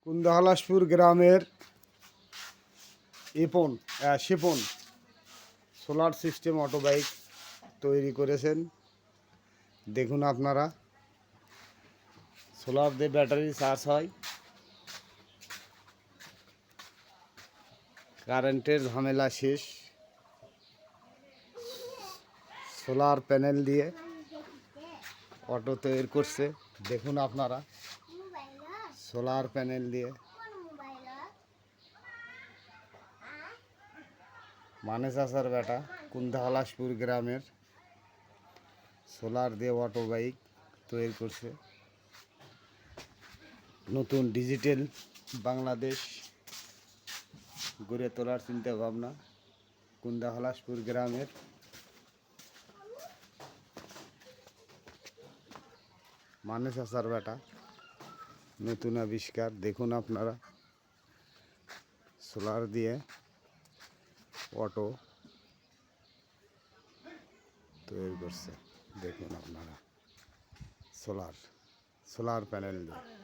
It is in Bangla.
কুন্দাহালাসপুর গ্রামের শিপন সোলার সিস্টেম অটোবাইক তৈরি করেছেন। দেখুন আপনারা, সোলার দিয়ে ব্যাটারি চার্জ হয়, কারেন্টের ঝামেলা শেষ। সোলার প্যানেল দিয়ে অটো তৈরি করছে। দেখুন আপনারা, সোলার প্যানেল দিয়ে মানে চাচার বেটা কুন্দাহালাসপুর গ্রামের সোলার দিয়ে অটো বাইক তৈরি করছে। নতুন ডিজিটাল বাংলাদেশ গড়ে তোলার চিন্তা ভাবনা কুন্দাহালাসপুর গ্রামের। মানে চাচার বেটা নতুন আবিষ্কার। দেখুন আপনারা, সোলার দিয়ে অটো তৈরি করছে। দেখুন আপনারা, সোলার প্যানেল দিয়ে।